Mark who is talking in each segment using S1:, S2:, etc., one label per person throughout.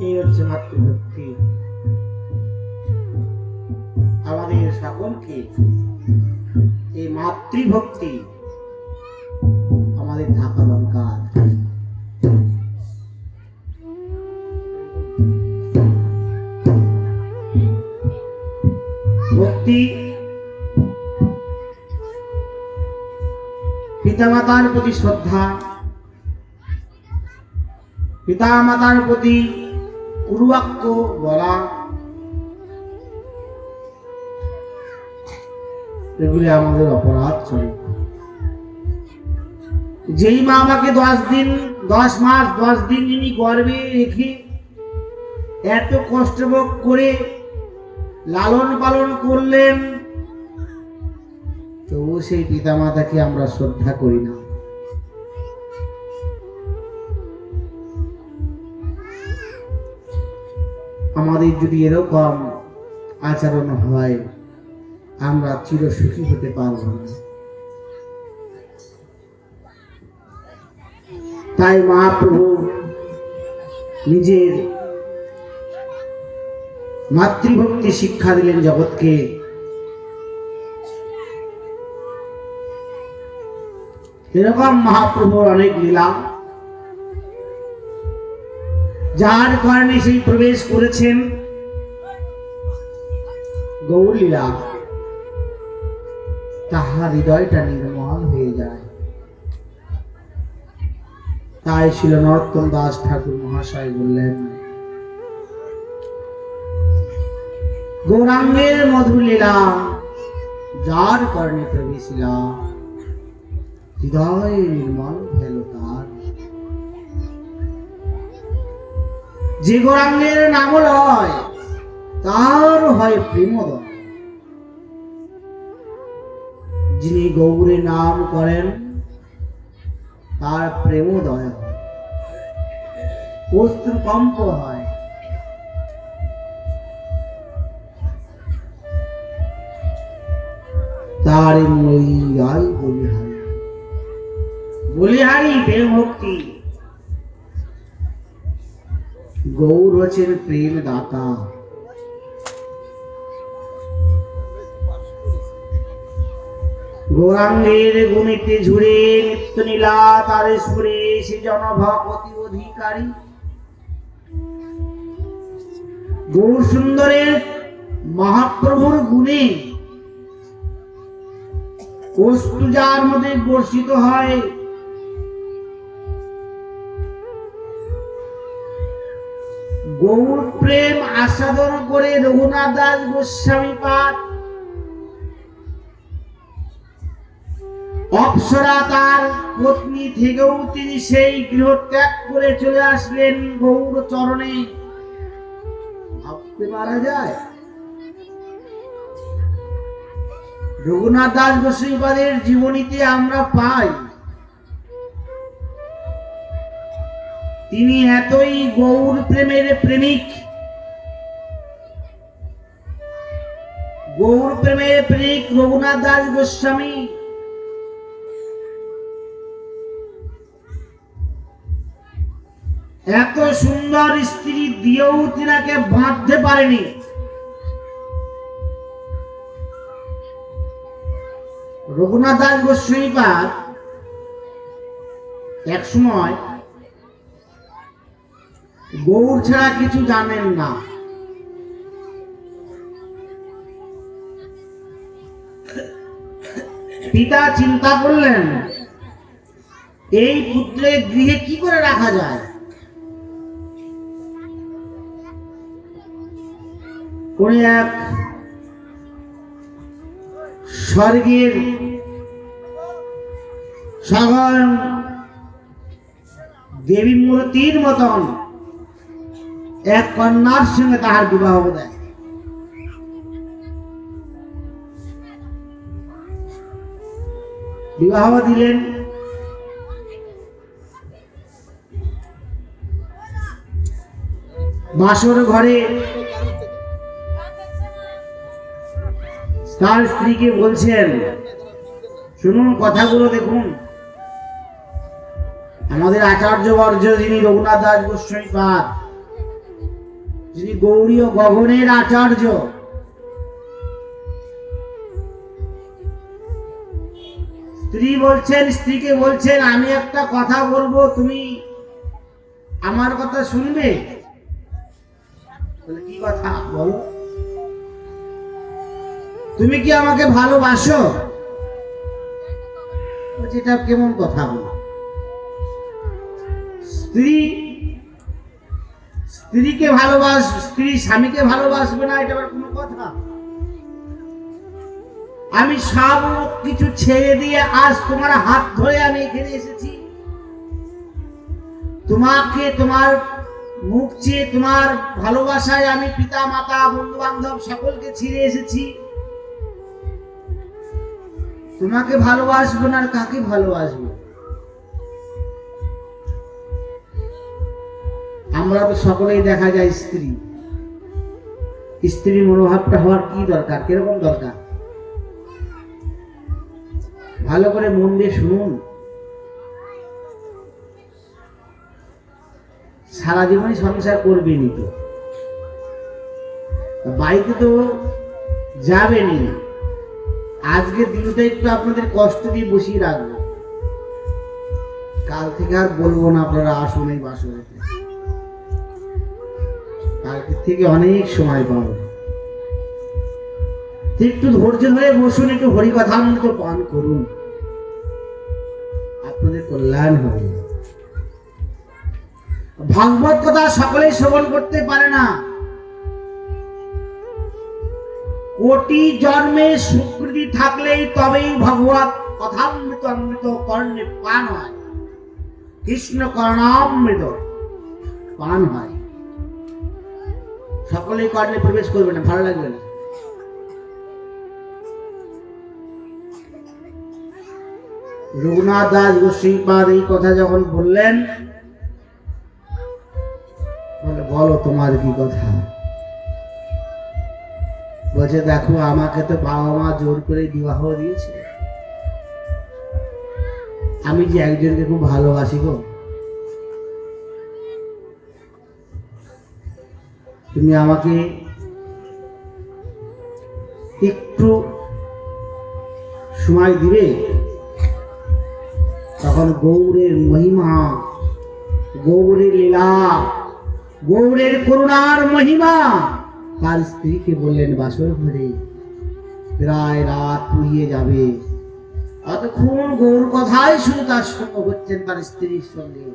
S1: এই হচ্ছে মাতৃভক্তি। আমাদের সকলকে এই মাতৃভক্তি আমাদের থাকা দরকার। ভক্তি পিতামাতার প্রতি শ্রদ্ধা, পিতামাতার প্রতি গুরুবাক্য বলা, এগুলি আমাদের অপরাধ চলে। যেই মা আমাকে 10 মাস 10 দিন যিনি গর্ভে রেখে এত কষ্ট ভোগ করে লালন পালন করলেন, তবু সেই পিতা মাতাকে আমরা শ্রদ্ধা করি না। আমাদের যদি এরকম আচরণ হয়, আমরা চিরসুখী হতে পারব না। তাই মহাপ্রভু নিজের মাতৃভক্তি শিক্ষা দিলেন জগৎকে। এরকম মহাপ্রভুর অনেক লীলা, যার কারণে সেই প্রবেশ করেছেন গৌর লীলা, তাহার হৃদয়টা নির্মল হয়ে যায়। তাই ছিল নরোত্তম দাস ঠাকুর মহাশয় বললেন, গৌরাঙ্গের মধুর লীলা, যার কারণে প্রবেশ লীলা, হৃদয় নির্মল হল তার। যে গৌরাঙ্গের নাম লয়, তার হয় প্রেমোদয়। যিনি গৌরের নাম করেন, তার প্রেমোদয় হয়, অশ্রুকম্প হয়। তার ময়ূরাই বলিহারি, বলিহারি প্রেম ভক্তি। গৌর হচ্ছেন প্রেম দাতা। গৌরাঙ্গের গুণিতে ঝুড়ে নিত্য নীলা, তার সুরে সে জনভক্তি অধিকারী। গৌর সুন্দরের মহাপ্রভুর গুণে বস্তু যার মধ্যে বর্ষিত হয়, গৌর প্রেম আস্বাদন করে রঘুনাথ দাস গোস্বামী পাঠ, অপ্সরা তার পত্নী থেকেও তিনি সেই গৃহ ত্যাগ করে চলে আসলেন গৌর চরণে। ভাবতে পারা যায়? রঘুনাথ দাস গোস্বামী পাদের জীবনীতে আমরা পাই, তিনি এতই গৌর প্রেমের প্রেমিক, গৌর প্রেমের প্রেমিক রঘুনাথ দাস গোস্বামী। এত সুন্দর স্ত্রী দিয়েও তিনাকে বাঁধতে পারেনি। রঘুনাথ দাস গোস্বামী পাদ এক সময় গৌর ছাড়া কিছু জানেন না। পিতা চিন্তা করলেন, এই পুত্রের গৃহে কি করে রাখা যায়। কোন এক স্বর্গের স্বয়ং দেবী মূর্তির মতন এক কন্যার সঙ্গে তাহার বিবাহ দেয়। বিবাহ দিলেন। বাসর ঘরে তার স্ত্রীকে বলছেন, শুনুন কথাগুলো দেখুন। আমাদের আচার্য বর্য যিনি রঘুনাথ দাস গোস্বামী পাদ, যিনি গৌরী ও গগনের আচার্য, স্ত্রী বলছেন, স্ত্রীকে বলছেন আমি একটা কথা বলবো, তুমি আমার কথা শুনবে? কি কথা বলো? তুমি কি আমাকে ভালোবাসো? এটা কেমন কথা বলো? স্ত্রীকে স্ত্রী স্বামীকে ভালোবাসবে না, এটা আবার কোনো কথা? আমি সব কিছু ছেড়ে দিয়ে আজ তোমার হাত ধরে আমি এখানে এসেছি, তোমাকে তোমার মুখ চেয়ে তোমার ভালোবাসায় আমি পিতা মাতা বন্ধু বান্ধব সকলকে ছেড়ে এসেছি। তোমাকে ভালোবাসবো না আর কাকে ভালোবাসবো? আমরা তো সকলেই দেখা যায় স্ত্রী, স্ত্রীর মনোভাবটা হওয়ার কি দরকার, কিরকম দরকার? ভালো করে মন দিয়ে শুনুন। সারা জীবনই সংসার করবেনি তো, বাড়িতে তো যাবেনি। আজকে দিনটা একটু আপনাদের কষ্ট দিয়ে বসিয়ে রাখবো, কাল থেকে আর বলবো না আপনারা আসুন এই বাসরেতে, কালকে থেকে অনেক সময় পাবেন। একটু ধৈর্য ধরে বসুন, একটু হরিকথামৃত পান করুন, আপনাদের কল্যাণ হবে। ভাগবত কথা সকলেই শ্রবণ করতে পারে না। কোটি জন্মে সুকৃতি থাকলেই তবেই ভগবত কথামৃত অমৃত কর্ণে পান হয়, কৃষ্ণ কর্ণামৃত পান হয়। সকলেই কর্ণে প্রবেশ করবে না, ভালো লাগবে না। রঘুনাথ দাস গোস্বামীপাদ এই কথা যখন বললেন, বলো তোমার কি কথা? বলছে দেখো, আমাকে তো বাবা মা জোর করে বিবাহ দিয়েছে, আমি যে একজনকে খুব ভালোবাসি গো, তুমি আমাকে একটু সময় দিবে? তখন গৌরের মহিমা, গৌরের লীলা, গৌরের করুণার মহিমা তার স্ত্রীকে বললেন বাসর ঘরে, প্রায় রাত পুড়িয়ে যাবে, অতক্ষণ গৌর কথাই শুধু তার সঙ্গ হচ্ছেন তার স্ত্রীর সঙ্গে।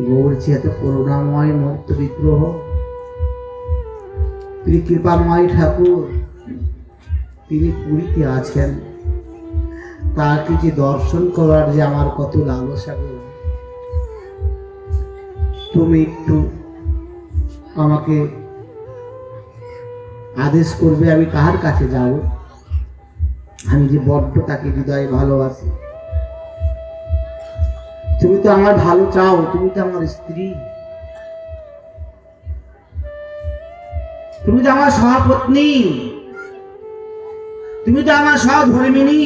S1: গৌর যে এত করুণাময় মুক্ত বিগ্রহ, তিনি কৃপাময় ঠাকুর, তিনি পুরীতে আছেন, তাকে যে দর্শন করার যে আমার কত লালসা গো। তুমি একটু আমাকে আদেশ করবে আমি কার কাছে যাব? আমি যে বড্ড তাকে হৃদয়ে ভালোবাসি। তুমি তো আমার ভালো চাও, তুমি তো আমার স্ত্রী, তুমি তো আমার সহপত্নী, তুমি তো আমার সহধর্মিনী।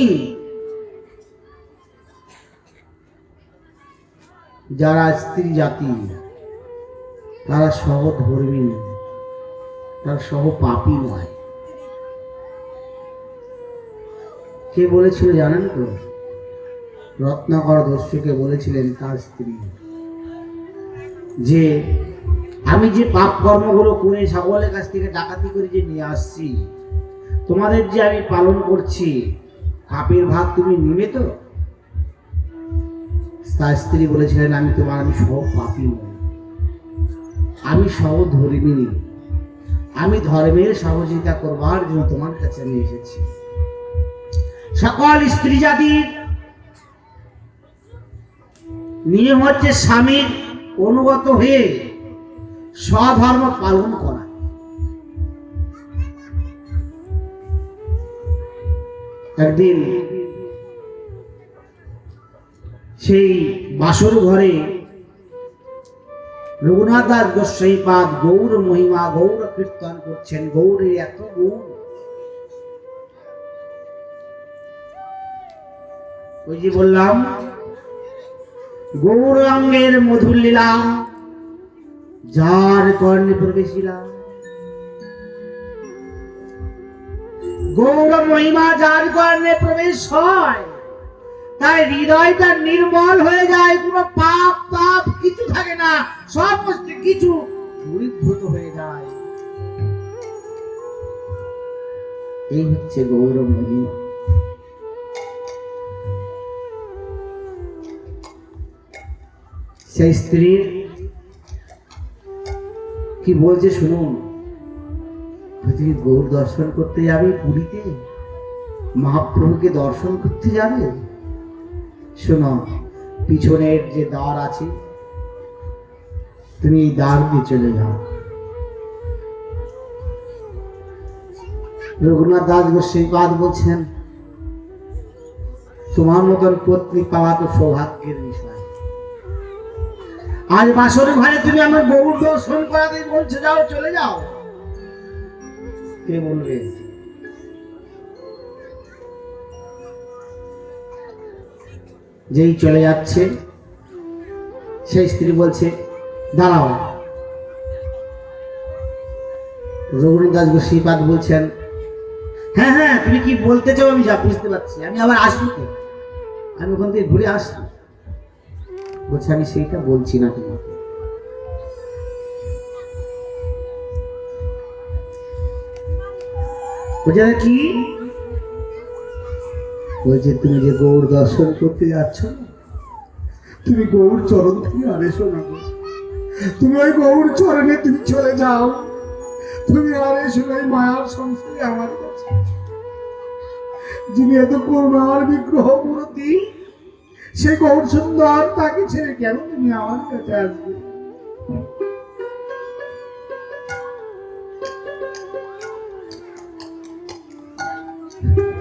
S1: যারা স্ত্রী জাতি তারা সহধর্মিনী, তারা সহপাপী নয়। কে বলেছিল জানেন তো? রত্নাকর দস্যুকে বলেছিলেন তার স্ত্রী, যে আমি যে পাপ কর্মগুলো করে সকলের কাছ থেকে ডাকাতি করে যে নিয়ে আসছি, তোমাদের যে আমি পালন করছি, পাপের ভাগ তুমি নিবে তো? তার স্ত্রী বলেছিলেন আমি সহ পাপী নই, আমি সহধর্মিনী, আমি ধর্মের সহযোগিতা করবার জন্য তোমার কাছে আমি এসেছি। সকল স্ত্রী জাতির নিয়ম হচ্ছে স্বামীর অনুগত হয়ে স্বধর্ম পালন করা। একদিন সেই বাসর ঘরে রঘুনাথ দাস গোস্বামীপাদ গৌর মহিমা, গৌর কীর্তন করছেন। গৌরের এত গুণ, ওই যে বললাম গৌরাঙ্গের মধুর লীলা যার কর্ণে প্রবেশিলা, গৌর মহিমা যার কর্ণে প্রবেশ হয় তাই হৃদয়টা নির্মল হয়ে যায়, কোনো পাপ পাপ কিছু থাকে না, সমস্ত কিছু দূরীভূত হয়ে যায়। এই হচ্ছে গৌর মহিমা। সেই স্ত্রীর কি বলছে শুনুন। তুমি গৌর দর্শন করতে যাবে পুরীতে, মহাপ্রভুকে দর্শন করতে যাবে, শোনো পিছনের যে দ্বার আছে তুমি এই দ্বার দিয়ে চলে যাও। রঘুনাথ দাস গোস্বামীপাদ বলছেন তোমার মতন পত্নী পাওয়া তো সৌভাগ্যের বিষয়। আজ বাসর ঘরে তুমি আমার গৌর দর্শন করাতে বলছে যাও, চলে যাও। কে বলবে? যেই চলে যাচ্ছে সেই স্ত্রী বলছে দাঁড়াও। রঘুনাথ দাস গোস্বামীপাদ বলছেন হ্যাঁ হ্যাঁ তুমি কি বলতে চাও আমি যা বুঝতে পারছি, আমি আবার আসবো তো, আমি ওখান থেকে ঘুরে আসবো। বলছে আমি সেইটা বলছি না তোমাকে, বলছে কি বলছে তুমি যে গৌর দর্শন করতে যাচ্ছ তুমি গৌর চরণ থেকে আর এসো না, তুমি ওই গৌর চরণে তুমি চলে যাও, তুমি আর এসো এই মায়ার সংসারে আমার কাছে। যিনি এত করুণার বিগ্রহ মূর্তি সে গৌর সুন্দর, তাকে ছেড়ে কেন তুমি আমার কাছে আসবে?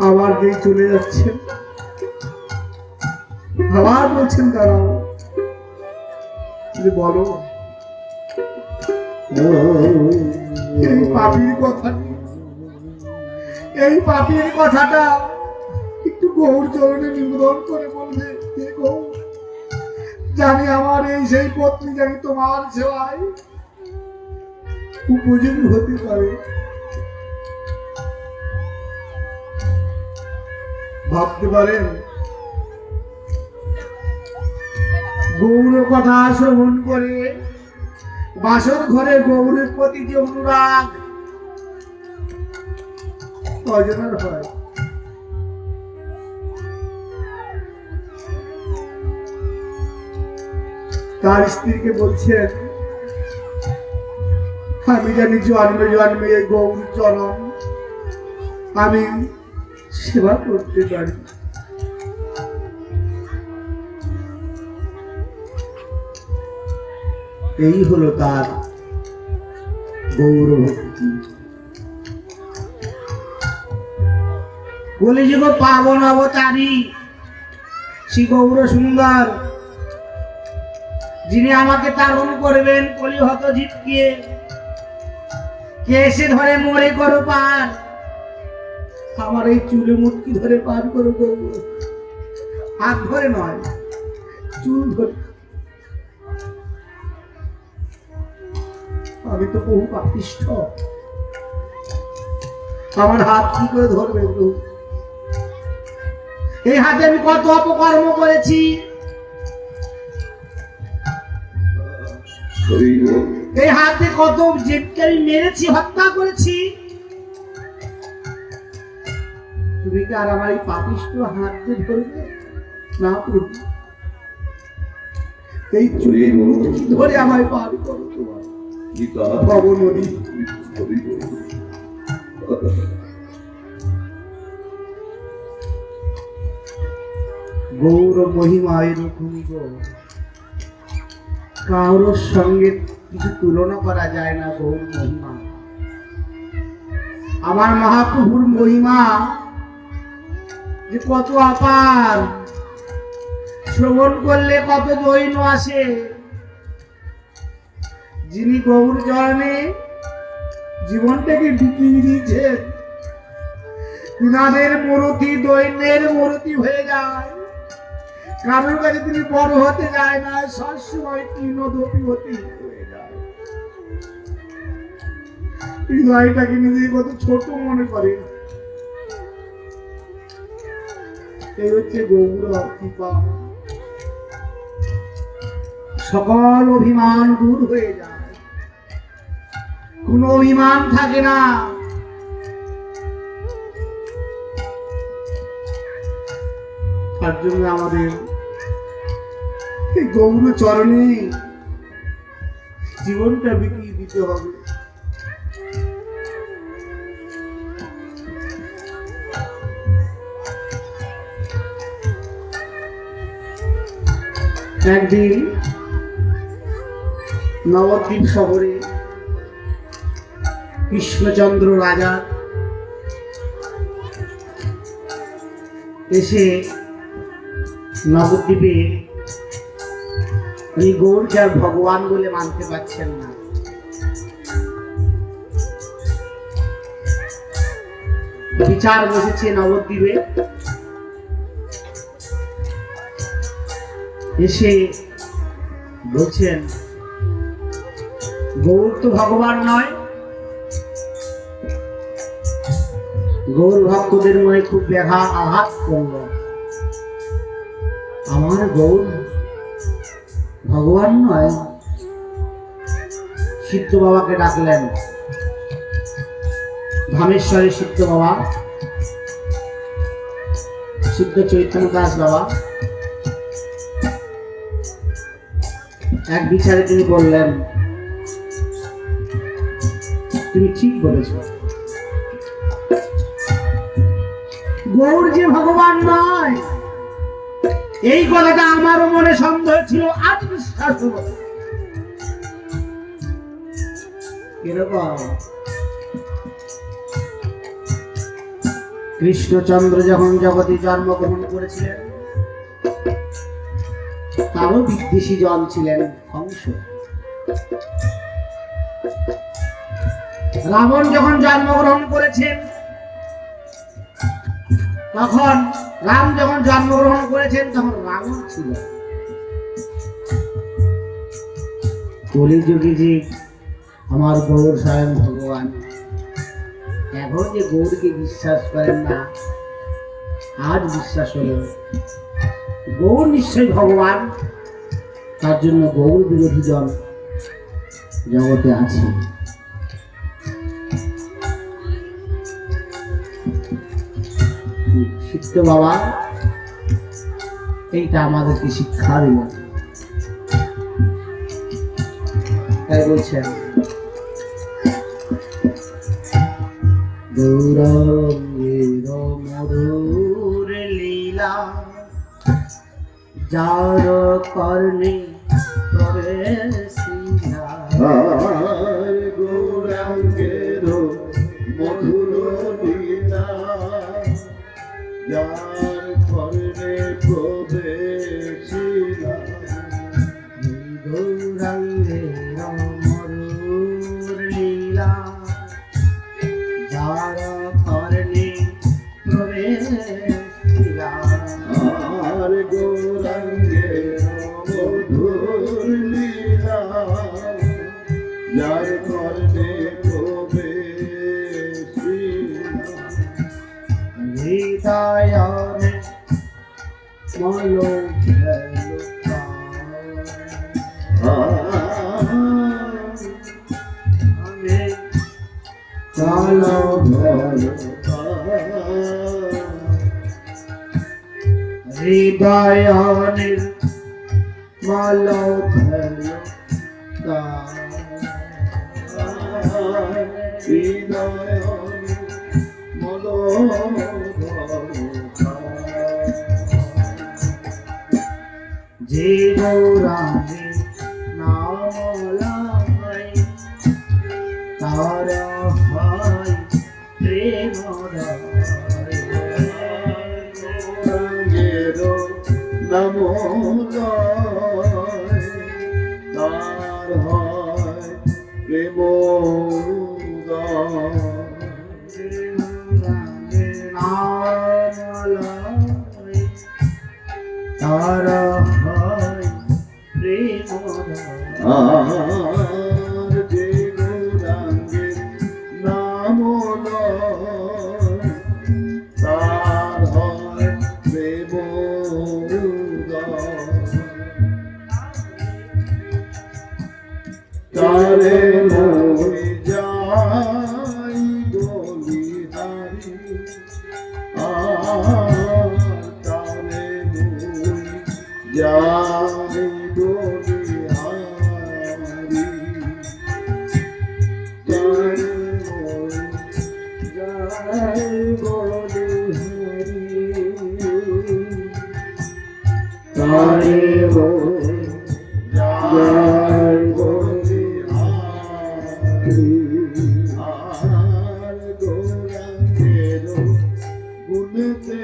S1: আবার যে চলে যাচ্ছেন আবার বলছেন দাঁড়াও, বলো এই পাপির কথা, এই পাপির কথাটা একটু গৌর চরণে নিবেদন করে বলবে জানি আমার এই সেই পত্নী জানি তোমার সেবায় উপযোগী হতে পারে। ভাবতে পারেন গৌর কথা শ্রবণ করে বাসর ঘরে গৌরের প্রতি যে অনুরাগ কজনের হয়। তার স্ত্রীকে বলছেন আমি জানি জন্মে জন্মে এই গৌর চরণ আমি সেবা করতে পারি। এই হলো তার গৌর ভক্তি। কলিযুগ পাবন অবতারী শ্রী গৌর সুন্দর, যিনি আমাকে তারণ করবেন কলিহত জীবকে, কে এসে ধরে মোরে করো পার, আমার এই চুলে মুটকি ধরে পার করো গৌর, হাত ধরে নয় চুল ধরে। আমি তো বহু পাপিষ্ঠ, আমার হাত কি করে ধরবে? এই হাতে আমি কত অপকর্ম করেছি, এই হাতে কত জীবকে আমি মেরেছি, হত্যা করেছি। তুমি কি আর আমার এই পাপিষ্ঠ হাতে ধরবে না? এই চুলে ধরে আমায় পার করো তোমার ভবনদী। গৌর মহিমা এরকমই গো, কারোর সঙ্গে কিছু তুলনা করা যায় না। গৌর মহিমা, আমার মহাপ্রভুর মহিমা যে কত অপার, শ্রবণ করলে কত দৈন্য আসে। যিনি গৌর চরণে জীবনটাকে বিকিয়ে দিয়েছেন, তিনাদের মূর্তি দৈন্যের মূর্তি হয়ে যায়। কারোর কাছে তিনি বড় হতে যায় না, সবসময় তৃণদপি হতে হয়ে যায়। হৃদয়টাকে নিজেই কত ছোট মনে করে। এই হচ্ছে গৌর কৃপা। সকল অভিমান দূর হয়ে যায়, কোনো অভিমান থাকে না। তার জন্য আমাদের এই গৌর চরণে জীবনটা বিকিয়ে দিতে হবে। একদিন নবদ্বীপ শহরে কৃষ্ণচন্দ্র রাজা এসে নবদ্বীপে উনি গৌরকে আর ভগবান বলে মানতে পারছেন না। বিচার বসেছে নবদ্বীপে। এসে বলছেন গৌর তো ভগবান নয়। গৌর ভক্তদের মনে খুব ব্যাঘা আঘাত করল। আমার গৌর ভগবান নয়। সিদ্ধ বাবাকে ডাকলেন, ধামেশ্বরের সিদ্ধ বাবা, সিদ্ধ চৈতন্য দাস বাবা। এক বিচারে তিনি বললেন, তুমি ঠিক বলেছ, গৌর যে ভগবান নয় এই কথাটা আমারও মনে সন্দেহ ছিল, আজ বিশ্বাস হলো। কিরকম? কৃষ্ণচন্দ্র যখন জগতে জন্মগ্রহণ করেছিলেন তারও বিদ্বেষী জন ছিলেন কংস। রাবণ যখন জন্মগ্রহণ করেছেন তখন রাম যখন জন্মগ্রহণ করেছেন তখন রাবণ ছিল। কলিযুগে যে আমার গৌর স্বয়ং ভগবান, এখন যে গৌরকে বিশ্বাস করেন না, আজ বিশ্বাস হলো গৌর নিশ্চয় ভগবান। তার জন্য গৌর বিরোধী জন জগতে আছে। সিদ্ধ বাবা এইটা আমাদেরকে শিক্ষা দিল। তাই বলছেন গৌরাঙ্গের মধুর লীলা যার কর্ণে প্রবেশিলা।
S2: গৌরাঙ্গের মধুর লীলা যার কর্ণে প্রবেশিলা।
S1: গৌরাঙ্গের মধুর লীলা যার কর্ণে প্রবেশিলা।
S2: আর গৌরাঙ্গের মধুর লীলা যার কর্ণে প্রবেশিলা।
S1: হৃদয়নে মলো চলো হৃদয়নের মলো যে গৌরাঙ্গে নামলাই তার হয় প্রেম
S2: নমো তার হয় প্রেম
S1: তার হয় প্রেম
S2: আর যে গৌরাঙ্গের নাম লয় তার হয় প্রেম উদয়। তারে মই যাই বলিহারি তারে মই যাই বলিহারি তারে মই যাই বলিহারি তারে মই যাই বলিহারি আর গৌরাঙ্গের গুণেতে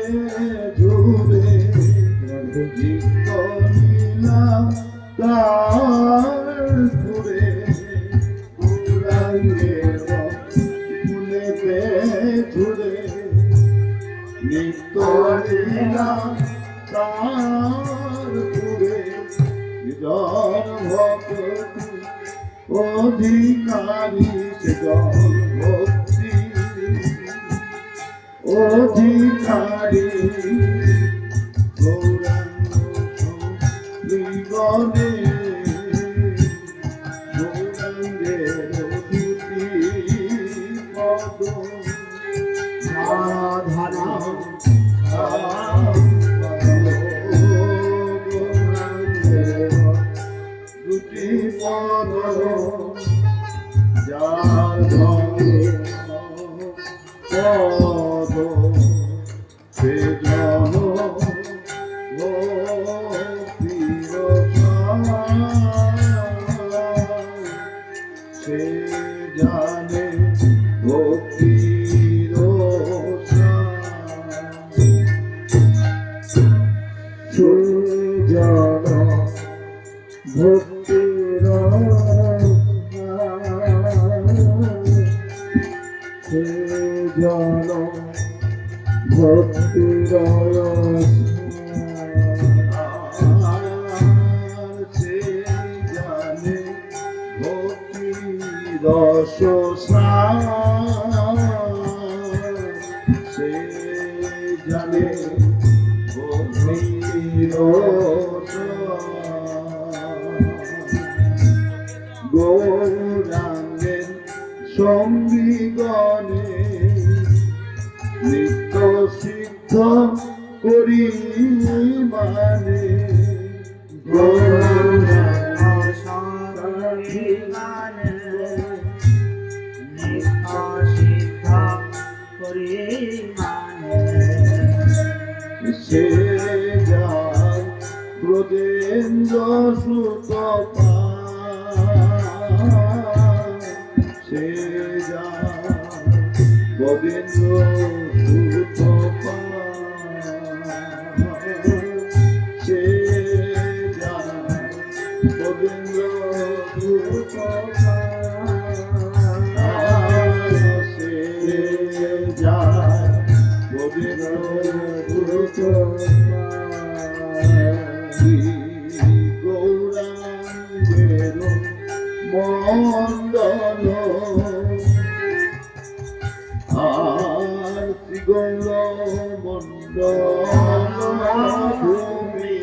S2: ঝুরে জিত নীলাম তার ঘুরে গৌরাঙ্গের গুণেতে ঝুরে নিত্য নীলাম তার ঘুরে জন ভক্তি অধিকারী জন ভক্তি অধিকারী গৌরাঙ্গ জীবনে গৌরাঙ্গের দুটি পদ
S1: সাধনা
S2: গৌরাঙ্গের দুটি পদ যার ধরে পদ সে জন সে জানে ভক্তির সে জন ভক্তির সে জন ভক্তির সে জানে ভক্তির রস সে জানে ভক্তির গৌরাঙ্গের সঙ্গীগণে নিত্য সিদ্ধ করি মানে সে যায় ব্রজেন্দ্র সুত সে যায় ব্রজেন্দ্র সুত সে যায় ব্রজেন্দ্র সুত সে যায় ব্রজেন্দ্র সুত গৌরাঙ্গের মণ্ডল আর শ্রীগৌর মণ্ডল ভূমি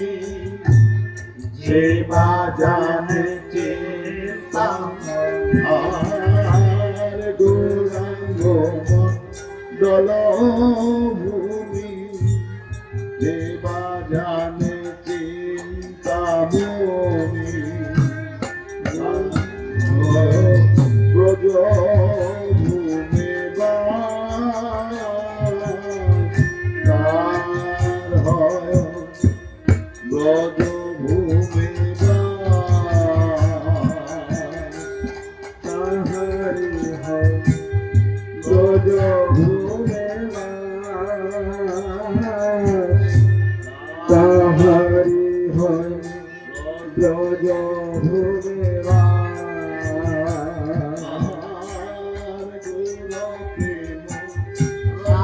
S2: সে বাজানে আর গৌরাঙ্গ মণ্ডল ভূমি যে বাজানে চিন্তামণি ব্রজ ভূমে তার হয় ব্রজ ভূমে তাহারি হয় ব্রজ ভূমে তাহারি হয় ব্রজ ভূমে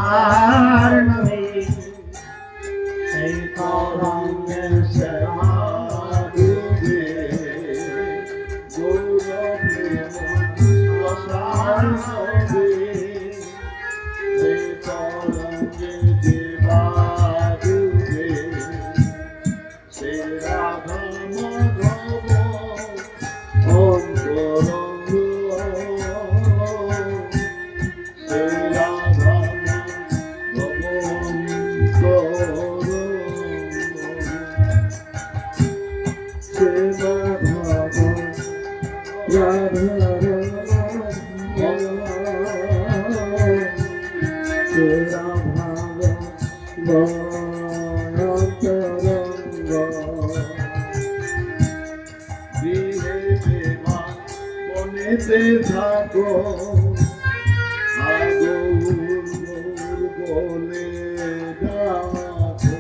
S2: আর নবী সেই তরঙ্গে মনেতে থাকো আগুন বলে ডাকো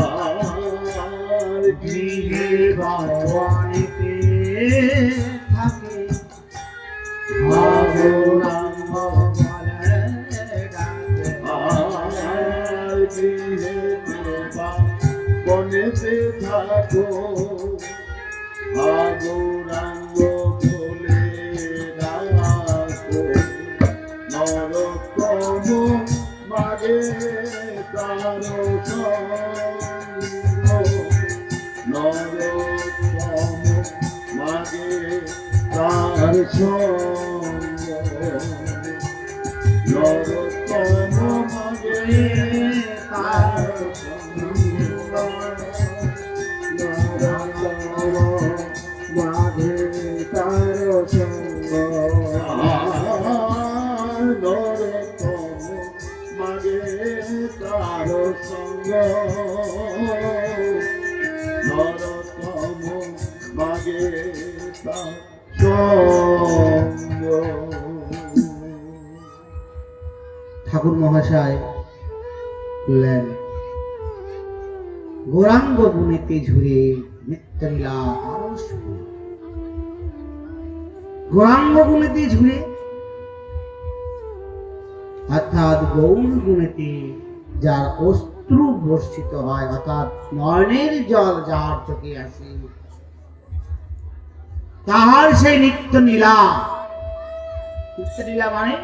S2: আর
S1: গৃহে ভগবানেতে থাকে গৌরাঙ্গ বলে ডাকে।
S2: আর গৃহে বনেতে থাকো গৌরাঙ্গ বলে ডাকো নরোত্তম মাগে তার সঙ্গ নরোত্তম মাগে তার সঙ্গ নরোত্তম মাগে তার সঙ্গ মাঝে তার সঙ্গ নরোত্তম মাগে তার সঙ্গ নরোত্তম মাগে তার সঙ্গ।
S1: ঠাকুর মহাশয় বললেন গৌরাঙ্গ বনেতে ঝুরে নিত্যলীলা আরস ফুল। গৌরাঙ্গ গুণেতে ঝুরে অর্থাৎ গৌর গুণেতে যার অশ্রু বর্ষিত হয় অর্থাৎ নয়নের জল যার চোখে আসে তাহার সেই নিত্য লীলা। নিত্য লীলা মানে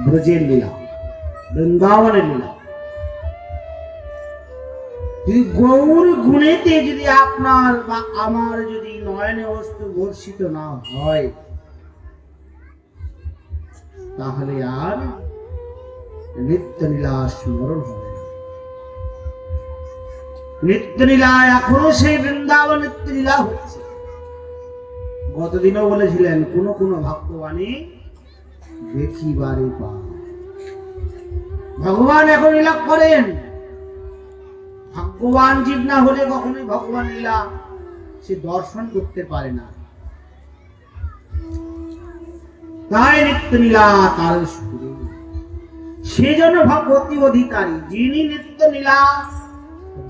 S1: ব্রজের লীলা, বৃন্দাবনের লীলা। যদি গৌর গুণেতে যদি আপনার বা আমার যদি নয়নে অশ্রু বর্ষিত না হয় তাহলে আর নিত্য লীলা স্মরণ হবে না। নিত্য লীলা এখনো সেই বৃন্দাবন নিত্য লীলা হচ্ছে। গতদিনও বলেছিলেন কোন কোন ভক্তবাণী দেখিবারে পায়। ভগবান এখন লীলা করেন। ভাগ্যবান জীব না হলে কখনোই ভগবান লীলা সে দর্শন করতে পারে না। তাই নিত্য লীলা তার সুরে সেজন্য ভগবতী অধিকারী যিনি নিত্য লীলা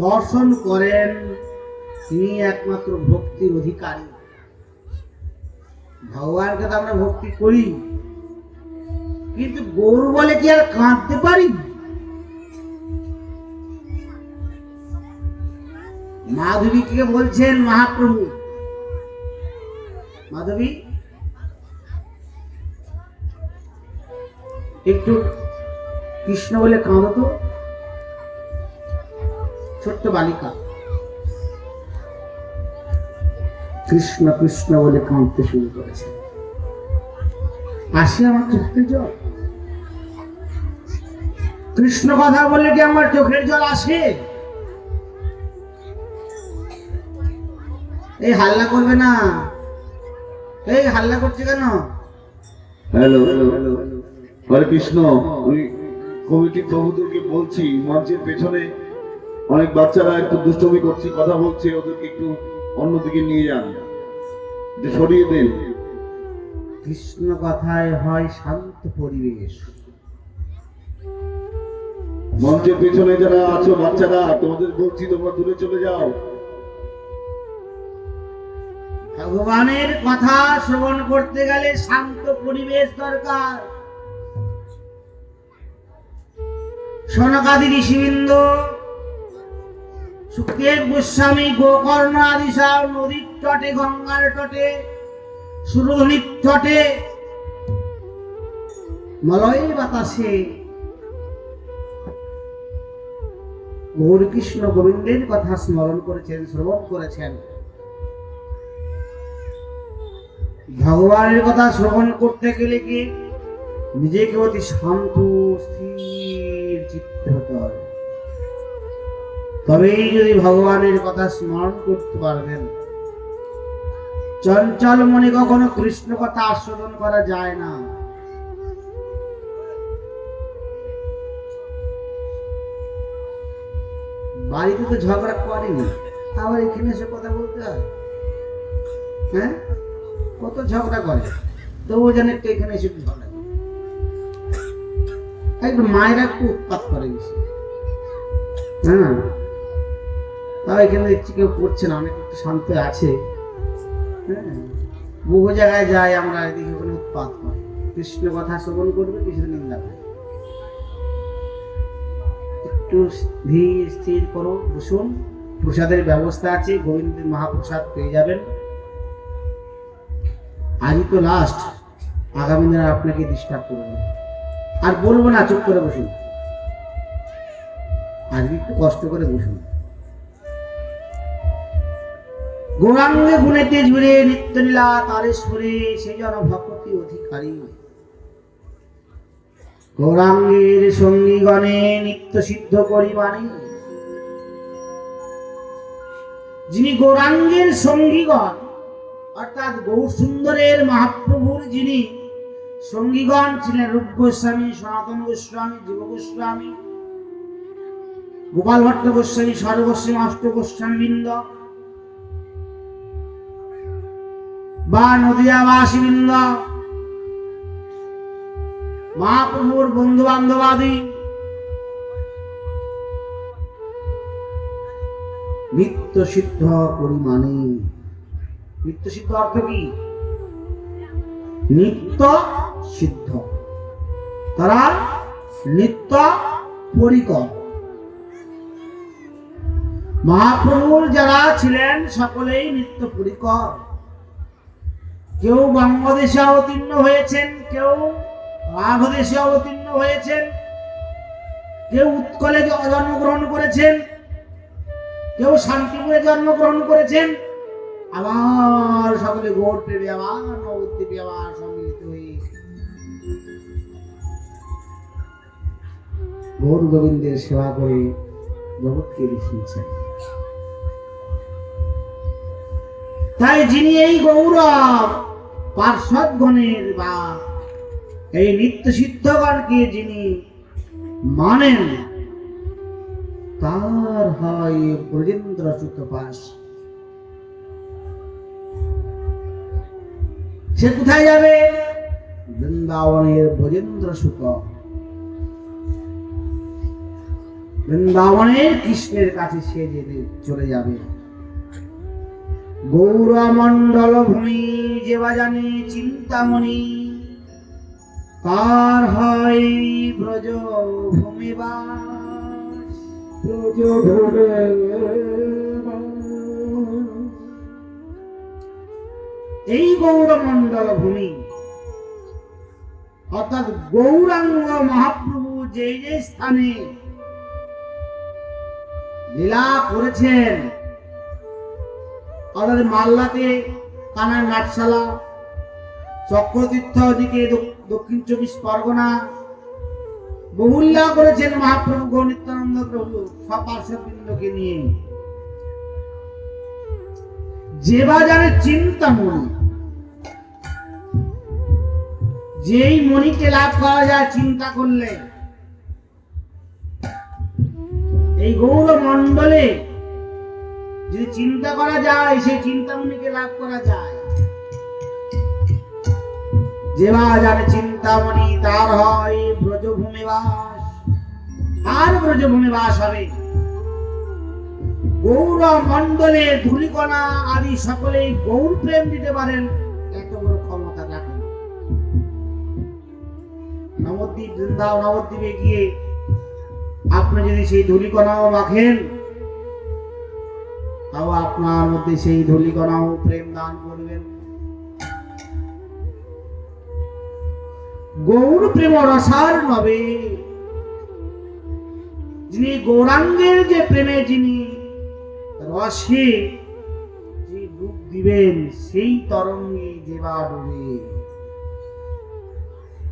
S1: দর্শন করেন তিনি একমাত্র ভক্তির অধিকারী। ভগবানকে তো আমরা ভক্তি করি কিন্তু গৌর বলে কি আর কাঁদতে পারি? মাধবীকে বলছেন মহাপ্রভু, মাধবী একটু কৃষ্ণ বলে কাঁদো তো। ছোট্ট বালিকা কৃষ্ণ কৃষ্ণ বলে কাঁদতে শুরু করেছে। আসে আমার চোখের জল। কৃষ্ণ কথা বললে কি আমার চোখের জল আসে? এই হাল্লা করবে না। এই হাল্লা করছে কেন?
S2: হ্যালো হরে কৃষ্ণ। আমি কমিটি প্রভুদেরকে বলছি মঞ্চের পেছনে অনেক বাচ্চারা একটু দুষ্টমি করছে, কথা বলছে, ওদেরকে একটু অন্যদিকে নিয়ে যান, একটু সরিয়ে দেন।
S1: কৃষ্ণ কথায় হয় শান্ত পরিবেশ।
S2: মঞ্চের পেছনে যারা আছো বাচ্চারা তোমাদের বলছি তোমরা দূরে চলে যাও।
S1: ভগবানের কথা শ্রবণ করতে গেলে শান্ত পরিবেশ দরকার। সনকাদি ঋষিবৃন্দ, সুখদেব গোস্বামী, গোকর্ণ আদি সব নদীর তটে, গঙ্গার তটে, সুরধনির তটে, মলয় বাতাসে গৌর কৃষ্ণ গোবিন্দের কথা স্মরণ করেছেন, শ্রবণ করেছেন। ভগবানের কথা শ্রবণ করতে গেলে কি নিজেকে অতি শান্ত স্থির চিত্ত হতে হবে, তবেই যদি ভগবানের কথা স্মরণ করতে পারবেন। চঞ্চল মনে কখনো কৃষ্ণ কথা আস্বাদন করা যায় না। বাড়িতে তো ঝগড়া করেনি, আবার এখানে এসে কথা বলতে হয়। হ্যাঁ, কত ঝগড়া করে, তবুও জানে একটু এখানে এসে একটু ঝগড়া করে। একটু মায়েরা একটু উৎপাত করে বেশি। হ্যাঁ, তাও এখানে দেখছি কেউ করছে না, অনেক একটু শান্ত আছে। হ্যাঁ, বহু জায়গায় যাই আমরা, এদিকে ওখানে উৎপাত করে, কৃষ্ণ কথা শ্রবণ করবে, কৃষ্ণ নিন্দা করে। একটু ধীর স্থির করো, বসুন। প্রসাদের ব্যবস্থা আছে, গোবিন্দের মহাপ্রসাদ পেয়ে যাবেন। আজই তো লাস্ট, আগামী দিন আপনাকে ডিস্টার্ব করবো না। আর বলবো না, চুপ করে বসুন। আজকে একটু কষ্ট করে বসুন। গৌরাঙ্গে গুণেতে জুড়ে নিত্যলীলা তারেশ্বরে সেই জন ভক্তি অধিকারী। গৌরাঙ্গের সঙ্গীগণে নিত্য সিদ্ধ করিবাণী। যিনি গৌরাঙ্গের সঙ্গীগণ, অর্থাৎ গৌর সুন্দরের মহাপ্রভুর যিনি সঙ্গীগণ ছিলেন, রূপ গোস্বামী, সনাতন গোস্বামী, জীব গোস্বামী, গোপাল ভট্ট গোস্বামী, স্বর গোস্বামী, অষ্ট গোস্বামী বৃন্দ বা নদিয়াবাসী বৃন্দ, মহাপ্রভুর বন্ধু বান্ধবাদী, নিত্য সিদ্ধ পরিমাণে। নিত্য সিদ্ধ অর্থ কি? নিত্য সিদ্ধ, তারা নিত্য পরিকর। মহাপ্রভুর যারা ছিলেন সকলেই নিত্য পরিকর। কেউ বাংলাদেশে অবতীর্ণ হয়েছেন, কেউ রাঘদেশে অবতীর্ণ হয়েছেন, কেউ উৎকলে জন্মগ্রহণ করেছেন, কেউ শান্তিপুরে জন্মগ্রহণ করেছেন, আবার সকলে গৌর প্রেমে আবার নবদ্বীপে আবার সম্মিলিত হয়ে গৌর গোবিন্দের সেবা করে জগৎকে দেখিয়েছেন। তাই যিনি এই গৌরব পার্শ্বদগণের বা এই নিত্য সিদ্ধগণকে যিনি মানেন, তার হয় ব্রজেন্দ্র সুত পাশ। সে কোথায় যাবে? বৃন্দাবনের ব্রজেন্দ্র সুত, বৃন্দাবনের কৃষ্ণের কাছে সে যেতে চলে যাবে। গৌরমণ্ডল ভূমি যে বাজানে চিন্তামণি, তার হয় ব্রজ ভূমি বাস। এই গৌরমণ্ডল ভূমি অর্থাৎ গৌরাঙ্গ মহাপ্রভু যে যে স্থানে লীলা করেছেন, অর্থাৎ মাল্লাতে কানার নাটশালা, চক্রতীর্থ দিকে দক্ষিণ 24 পরগনা, বহুল্লা করেছেন মহাপ্রভু গৌর নিত্যানন্দ প্রভু সব পার্শ্ববৃন্দকে নিয়ে। যে বাজারে চিন্তামণি, যেই মণিকে লাভ করা যায় চিন্তা করলে, এই গৌর মণ্ডলে যদি চিন্তা করা যায়, সেই চিন্তামণিকে লাভ করা যায়। যে বাজারে চিন্তামণি, তার হয় ব্রজভূমি বাস। আর ব্রজভূমি বাস হবে। গৌর মণ্ডলে ধূলিকণা আদি সকলেই গৌর প্রেম দিতে পারেন, এত বড় ক্ষমতা রাখেন। নবদ্বীপ, বৃন্দাবন নবদ্বীপে গিয়ে আপনি যদি সেই ধূলিকণাও রাখেন, তাও আপনার মধ্যে সেই ধূলিকণাও প্রেম দান করবেন। গৌর প্রেম রসার নবে, যিনি গৌরাঙ্গের যে প্রেমে যিনি রসে যে ডুব দিবেন, সেই তরঙ্গে যেবা ডুবে।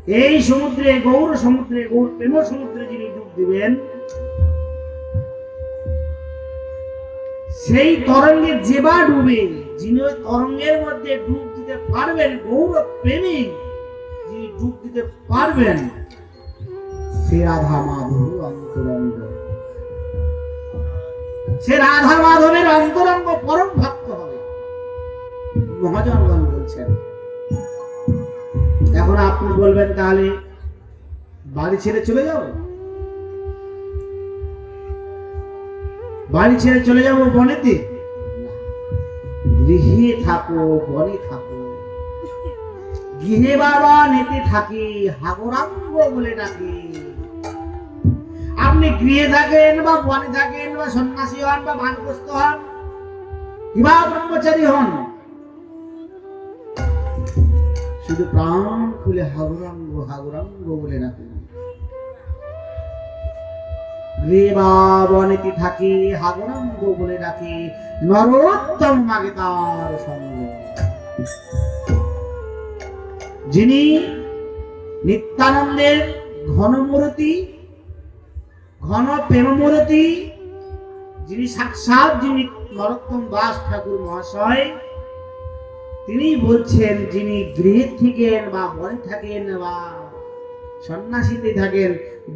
S1: এই সমুদ্রে, গৌর সমুদ্রে, গৌর প্রেম সমুদ্রে যিনি ডুব দিবেন, সেই তরঙ্গে যেবা ডুবে, যিনি ওই তরঙ্গের মধ্যে ডুব দিতে পারবেন, গৌর প্রেমিক যিনি ডুব দিতে পারবেন, সে রাধা মাধব অন্তরঙ্গ, সে রাধা মাধবের অন্তরঙ্গ পরম ভক্ত হবে। মহাজনগণ বলছেন। এখন আপনি বলবেন তাহলে বাড়ি ছেড়ে চলে যাব, বাড়ি ছেড়ে চলে যাব বনেতে? গৃহে থাকো, বনে থাকো, গৃহে বাবা নেতে থাকি, হাগরাঙ্গ বলে ডাকি। আপনি গৃহে থাকেন বা বনে থাকেন বা সন্ন্যাসী হন বা ভানপ্রস্থ হন কিংবা ব্রহ্মচারী হন, শুধু প্রাণ খুলে হাগরাঙ্গ হাগরাঙ্গ বলে ডাকেন। গৃহে বা বনেতে থাকি, হাগরাঙ্গ বলে ডাকি, নরোত্তম মাগে তার সঙ্গ। যিনি নিত্যানন্দের ঘনমূর্তি, ঘন প্রেমমূর্তি, যিনি সাক্ষাৎ যিনি নরোত্তম দাস ঠাকুর মহাশয়, তিনি বলছেন যিনি গৃহে থাকেন বা বনে থাকেন বা সন্ন্যাসীতে থাকেন,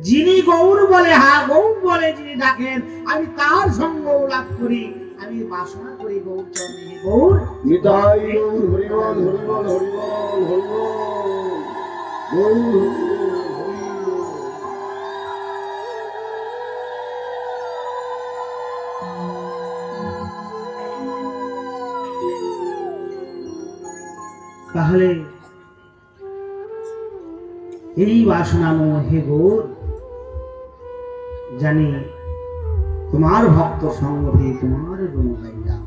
S1: যিনি গৌর বলে, হা গৌর বলে যিনি ডাকেন, আমি তার সঙ্গ লাভ করি, আমি বাসনা করি গৌর চরণে। গৌর
S2: নিতাই গৌর, হরি বল হরি বল হরি বল হরি বল, গৌর হরি বল, হরি বল।
S1: তাহলে এই বাসনা হে গৌর, জানি তোমার ভক্ত সঙ্গ পেয়ে তোমার গুণ গাইলাম।